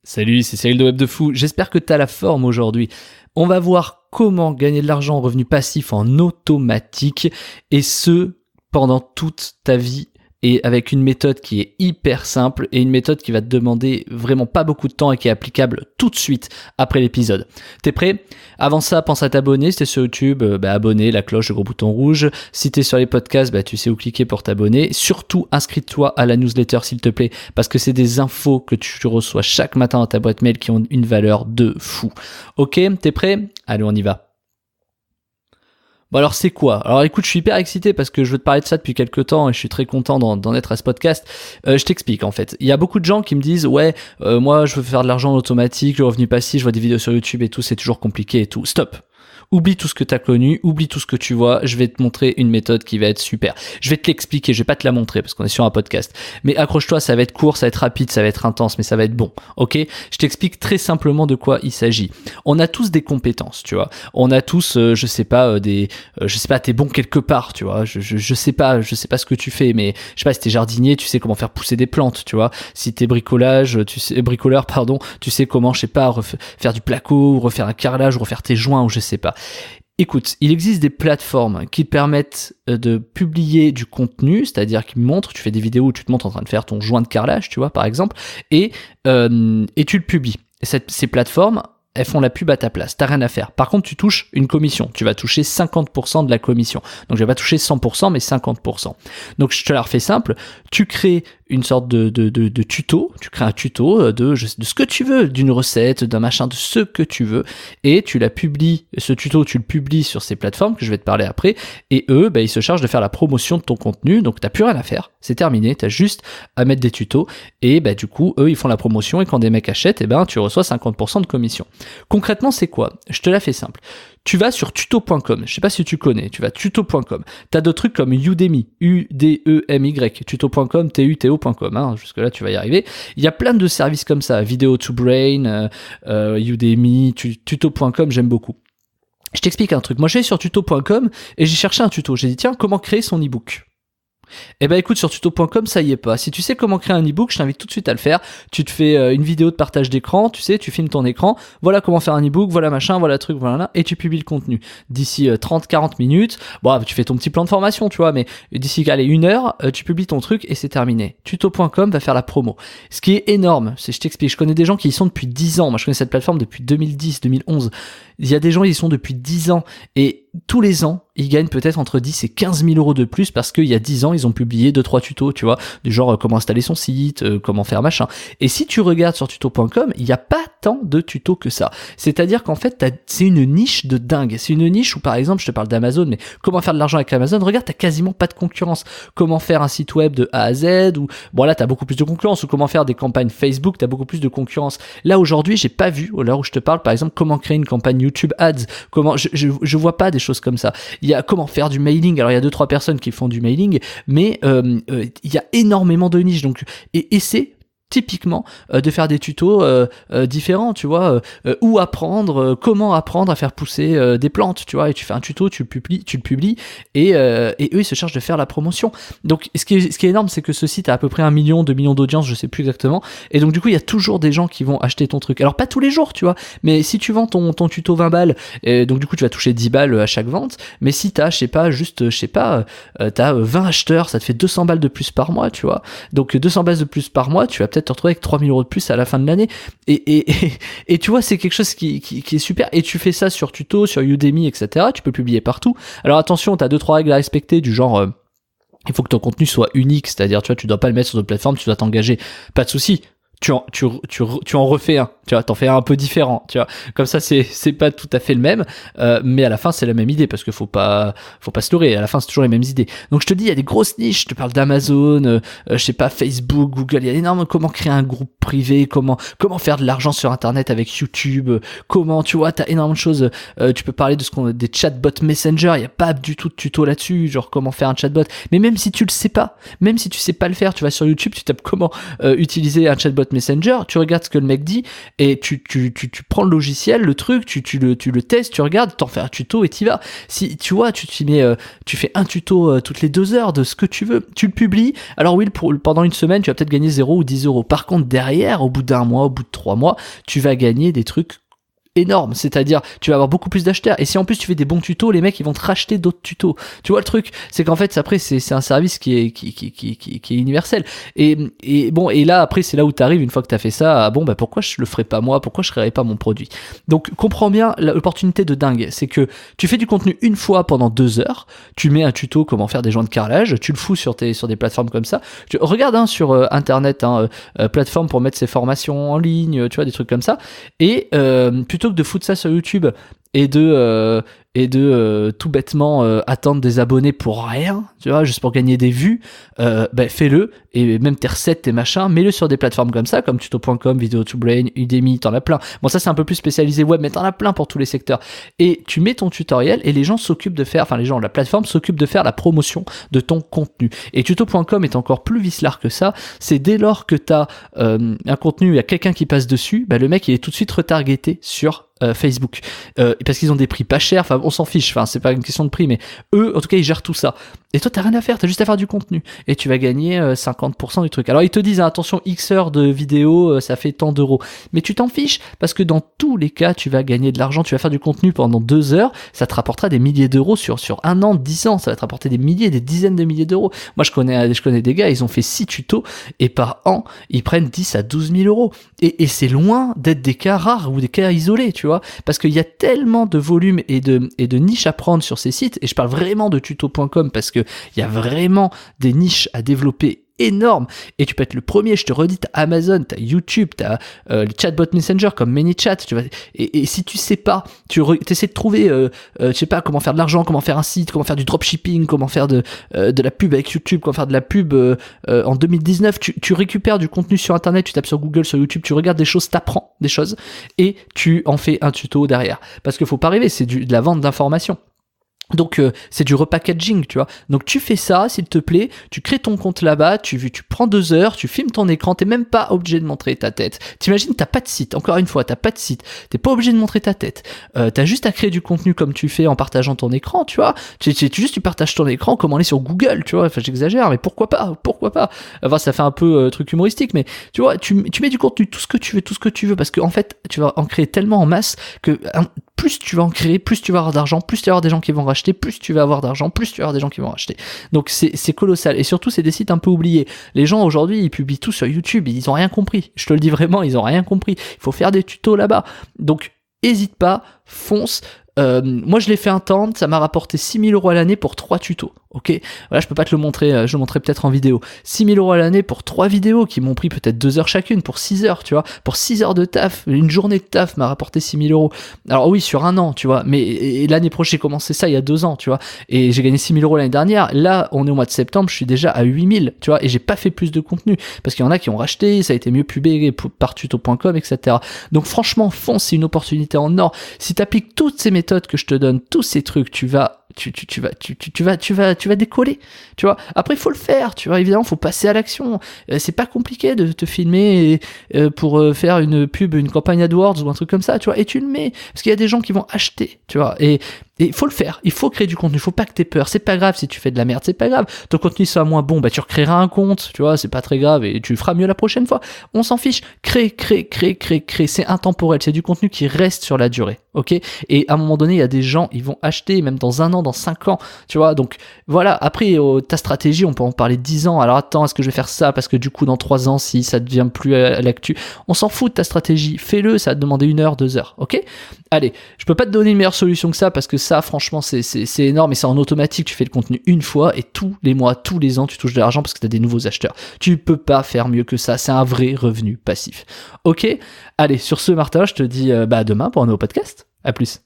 Salut, c'est Cyril de Web de Fou. J'espère que tu as la forme aujourd'hui. On va voir comment gagner de l'argent en revenu passif en automatique et ce pendant toute ta vie et avec une méthode qui est hyper simple et une méthode qui va te demander vraiment pas beaucoup de temps et qui est applicable tout de suite après l'épisode. T'es prêt ? Avant ça, pense à t'abonner. Si t'es sur YouTube, abonner, la cloche, le gros bouton rouge. Si t'es sur les podcasts, tu sais où cliquer pour t'abonner. Surtout, inscris-toi à la newsletter s'il te plaît parce que c'est des infos que tu reçois chaque matin dans ta boîte mail qui ont une valeur de fou. Ok, t'es prêt ? Allez, on y va. Bon alors c'est quoi ? Alors écoute, je suis hyper excité parce que je veux te parler de ça depuis quelques temps et je suis très content d'en être à ce podcast. Je t'explique en fait. Il y a beaucoup de gens qui me disent moi je veux faire de l'argent en automatique, le revenu passif, je vois des vidéos sur YouTube et tout, c'est toujours compliqué et tout. Stop. Oublie tout ce que tu as connu, oublie tout ce que tu vois, je vais te montrer une méthode qui va être super. Je vais te l'expliquer, je vais pas te la montrer parce qu'on est sur un podcast. Mais accroche-toi, ça va être court, ça va être rapide, ça va être intense, mais ça va être bon, ok ? Je t'explique très simplement de quoi il s'agit. On a tous des compétences, tu vois. On a tous, t'es bon quelque part, tu vois. Je sais pas ce que tu fais, mais je sais pas, si t'es jardinier, tu sais comment faire pousser des plantes, tu vois. Si t'es bricoleur, tu sais comment, je sais pas, faire du placo, ou refaire un carrelage, ou refaire tes joints, ou je sais pas. Écoute, il existe des plateformes qui te permettent de publier du contenu, c'est-à-dire qui montrent, tu fais des vidéos où tu te montres en train de faire ton joint de carrelage, tu vois, par exemple, et tu le publies. Ces plateformes, elles font la pub à ta place, t'as rien à faire. Par contre, tu touches une commission, tu vas toucher 50% de la commission. Donc je vais pas toucher 100%, mais 50%. Donc je te la refais simple, tu crées une sorte de tuto, tu crées un tuto de ce que tu veux, d'une recette, d'un machin, de ce que tu veux, et tu la publies, ce tuto tu le publies sur ces plateformes que je vais te parler après, et eux, ils se chargent de faire la promotion de ton contenu, donc t'as plus rien à faire, c'est terminé, t'as juste à mettre des tutos, et du coup, eux ils font la promotion, et quand des mecs achètent, tu reçois 50% de commission. Concrètement, c'est quoi ? Je te la fais simple. Tu vas sur tuto.com, je sais pas si tu connais, tu vas tuto.com. T'as d'autres trucs comme Udemy, U-D-E-M-Y, tuto.com, T-U-T-O.com, jusque là tu vas y arriver. Il y a plein de services comme ça, Video to Brain, Udemy, tuto.com, j'aime beaucoup. Je t'explique un truc, moi j'ai sur tuto.com et j'ai cherché un tuto, j'ai dit tiens, comment créer son e-book ? Écoute, sur tuto.com, ça y est pas. Si tu sais comment créer un e-book, je t'invite tout de suite à le faire. Tu te fais une vidéo de partage d'écran, tu sais, tu filmes ton écran, voilà comment faire un e-book, voilà machin, voilà truc, voilà là, et tu publies le contenu. D'ici 30-40 minutes, tu fais ton petit plan de formation, tu vois, mais d'ici, 1 heure, tu publies ton truc et c'est terminé. Tuto.com va faire la promo. Ce qui est énorme, je t'explique, je connais des gens qui y sont depuis 10 ans. Moi, je connais cette plateforme depuis 2010, 2011. Il y a des gens, ils y sont depuis 10 ans. Et tous les ans, ils gagnent peut-être entre 10 et 15 000 euros de plus parce qu'il y a 10 ans, ils ont publié 2-3 tutos, tu vois, du genre comment installer son site, comment faire machin. Et si tu regardes sur tuto.com, il n'y a pas tant de tutos que ça. C'est-à-dire qu'en fait, c'est une niche de dingue. C'est une niche où, par exemple, je te parle d'Amazon, mais comment faire de l'argent avec Amazon ? Regarde, t'as quasiment pas de concurrence. Comment faire un site web de A à Z, ou bon là, t'as beaucoup plus de concurrence, ou comment faire des campagnes Facebook, t'as beaucoup plus de concurrence. Là, aujourd'hui, j'ai pas vu, à l'heure où je te parle, par exemple, comment créer une campagne YouTube Ads. Je vois pas des choses comme ça. Il y a comment faire du mailing. Alors il y a 2-3 personnes qui font du mailing, mais il y a énormément de niches. Donc et c'est typiquement de faire des tutos différents, tu vois, ou comment apprendre à faire pousser des plantes, tu vois, et tu fais un tuto, tu le publies et eux ils se chargent de faire la promotion. Donc ce qui est énorme, c'est que ce site a à peu près 1 million, 2 millions d'audience, je sais plus exactement, et donc du coup il y a toujours des gens qui vont acheter ton truc. Alors pas tous les jours, tu vois, mais si tu vends ton tuto 20 balles, et donc du coup tu vas toucher 10 balles à chaque vente, mais si t'as t'as 20 acheteurs, ça te fait 200 balles de plus par mois, tu vois, donc 200 balles de plus par mois, tu vas peut-être te retrouver avec 3 000 euros de plus à la fin de l'année. Et tu vois, c'est quelque chose qui est super. Et tu fais ça sur Tuto, sur Udemy, etc. Tu peux publier partout. Alors attention, tu as 2-3 règles à respecter du genre... il faut que ton contenu soit unique, c'est-à-dire, tu vois, tu dois pas le mettre sur d'autres plateformes, tu dois t'engager. Pas de souci. Tu en refais un, tu vois, t'en fais un peu différent, tu vois. Comme ça, c'est pas tout à fait le même, mais à la fin, c'est la même idée, parce que faut pas se leurrer. À la fin, c'est toujours les mêmes idées. Donc, je te dis, il y a des grosses niches. Je te parle d'Amazon, je sais pas, Facebook, Google. Il y a énormément comment créer un groupe privé, comment faire de l'argent sur Internet avec YouTube, comment, tu vois, t'as énormément de choses. Tu peux parler des chatbots Messenger. Il y a pas du tout de tuto là-dessus, genre comment faire un chatbot. Mais même si tu le sais pas, même si tu sais pas le faire, tu vas sur YouTube, tu tapes comment utiliser un chatbot Messenger, tu regardes ce que le mec dit et tu prends le logiciel, le truc, tu le testes, tu regardes, t'en fais un tuto et t'y vas. Si tu vois, tu fais un tuto toutes les 2 heures de ce que tu veux, tu le publies. Alors oui, pendant une semaine, tu vas peut-être gagner 0 ou 10 euros. Par contre, derrière, au bout d'1 mois, au bout de 3 mois, tu vas gagner des trucs énorme, c'est-à-dire tu vas avoir beaucoup plus d'acheteurs et si en plus tu fais des bons tutos, les mecs ils vont te racheter d'autres tutos. Tu vois le truc, c'est qu'en fait après c'est un service qui est universel et bon, et là après c'est là où tu arrives une fois que tu as fait ça, bon bah pourquoi je le ferais pas moi, pourquoi je créerais pas mon produit. Donc comprends bien l'opportunité de dingue, c'est que tu fais du contenu une fois pendant 2 heures, tu mets un tuto comment faire des joints de carrelage, tu le fous sur des plateformes comme ça. Regarde sur internet plateforme pour mettre ses formations en ligne, tu vois, des trucs comme ça, et plutôt que de foutre ça sur YouTube et de tout bêtement attendre des abonnés pour rien, tu vois, juste pour gagner des vues, fais-le, et même tes recettes, tes machins, mets-le sur des plateformes comme ça, comme tuto.com, Video2Brain, Udemy, t'en as plein. Bon, ça c'est un peu plus spécialisé web, mais t'en as plein pour tous les secteurs. Et tu mets ton tutoriel et les gens s'occupent de faire, la plateforme s'occupe de faire la promotion de ton contenu. Et tuto.com est encore plus vicelard que ça, c'est dès lors que t'as un contenu, il y a quelqu'un qui passe dessus, le mec il est tout de suite retargeté sur Facebook, parce qu'ils ont des prix pas chers, on s'en fiche, c'est pas une question de prix, mais eux en tout cas ils gèrent tout ça. Et toi t'as rien à faire, t'as juste à faire du contenu et tu vas gagner 50% du truc. Alors ils te disent attention, X heures de vidéo ça fait tant d'euros, mais tu t'en fiches parce que dans tous les cas tu vas gagner de l'argent, tu vas faire du contenu pendant 2 heures, ça te rapportera des milliers d'euros sur 1 an, 10 ans, ça va te rapporter des milliers, des dizaines de milliers d'euros. Moi je connais des gars, ils ont fait 6 tutos et par an ils prennent 10 à 12 000 euros et c'est loin d'être des cas rares ou des cas isolés, tu vois, parce qu'il y a tellement de volume et de niches à prendre sur ces sites, et je parle vraiment de tuto.com parce que il y a vraiment des niches à développer énormes, et tu peux être le premier. Je te redis, t'as Amazon, t'as YouTube, t'as les chatbot Messenger comme ManyChat, tu vois, et si tu sais pas, tu essaies de trouver je sais pas comment faire de l'argent, comment faire un site, comment faire du dropshipping, comment faire de la pub avec YouTube, comment faire de la pub en 2019, tu récupères du contenu sur internet, tu tapes sur Google, sur YouTube, tu regardes des choses, t'apprends des choses et tu en fais un tuto derrière, parce qu'il faut pas rêver, c'est de la vente d'informations. Donc c'est du repackaging, tu vois. Donc tu fais ça, s'il te plaît, tu crées ton compte là-bas, tu prends 2 heures, tu filmes ton écran, t'es même pas obligé de montrer ta tête. T'imagines, t'as pas de site, encore une fois, t'as pas de site, t'es pas obligé de montrer ta tête. T'as juste à créer du contenu comme tu fais en partageant ton écran, tu vois. Tu partages ton écran comme on est sur Google, tu vois. J'exagère, mais pourquoi pas. Ça fait un peu truc humoristique, mais tu vois, tu mets du contenu, tout ce que tu veux, parce que en fait, tu vas en créer tellement en masse que plus tu vas en créer, plus tu vas avoir d'argent, plus tu vas avoir des gens qui vont racheter, plus tu vas avoir d'argent, plus tu vas avoir des gens qui vont racheter. Donc c'est colossal. Et surtout, c'est des sites un peu oubliés. Les gens aujourd'hui, ils publient tout sur YouTube, ils ont rien compris. Je te le dis vraiment, ils ont rien compris. Il faut faire des tutos là-bas. Donc hésite pas, fonce. Moi je l'ai fait un temps, ça m'a rapporté 6 000 euros à l'année pour 3 tutos, ok. Voilà, je peux pas te le montrer, je le montrerai peut-être en vidéo. 6 000 euros à l'année pour 3 vidéos qui m'ont pris peut-être 2 heures chacune, pour 6 heures, tu vois. Pour 6 heures de taf, une journée de taf m'a rapporté 6 000 euros. Alors oui, sur 1 an, tu vois, mais et l'année prochaine, j'ai commencé ça il y a 2 ans, tu vois, et j'ai gagné 6 000 euros l'année dernière. Là, on est au mois de septembre, je suis déjà à 8 000, tu vois, et j'ai pas fait plus de contenu, parce qu'il y en a qui ont racheté, ça a été mieux pubé par tuto.com, etc. Donc franchement, fonce, c'est une opportunité en or. Si t'appliques toutes ces méthodes que je te donne, tous ces trucs, tu vas décoller, tu vois. Après, il faut le faire, tu vois. Évidemment, faut passer à l'action. C'est pas compliqué de te filmer pour faire une pub, une campagne AdWords ou un truc comme ça, tu vois. Et tu le mets parce qu'il y a des gens qui vont acheter, tu vois. Et il faut le faire. Il faut créer du contenu. Faut pas que t'aies peur. C'est pas grave si tu fais de la merde. C'est pas grave. Ton contenu sera moins bon. Tu recréeras un compte, tu vois. C'est pas très grave et tu feras mieux la prochaine fois. On s'en fiche. Crée. C'est intemporel. C'est du contenu qui reste sur la durée. Ok. Et à un moment donné, il y a des gens, ils vont acheter même dans 1 an, dans 5 ans, tu vois. Donc voilà. Après, ta stratégie, on peut en parler 10 ans. Alors attends, est-ce que je vais faire ça parce que du coup, dans 3 ans, si ça devient plus à l'actu, on s'en fout de ta stratégie. Fais-le. Ça va te demander 1 heure, 2 heures. Ok. Allez, je peux pas te donner une meilleure solution que ça parce que ça, franchement, c'est énorme et c'est en automatique. Tu fais le contenu une fois et tous les mois, tous les ans, tu touches de l'argent parce que tu as des nouveaux acheteurs. Tu peux pas faire mieux que ça. C'est un vrai revenu passif. Ok. Allez, sur ce, Martin, je te dis à demain pour un nouveau podcast. À plus.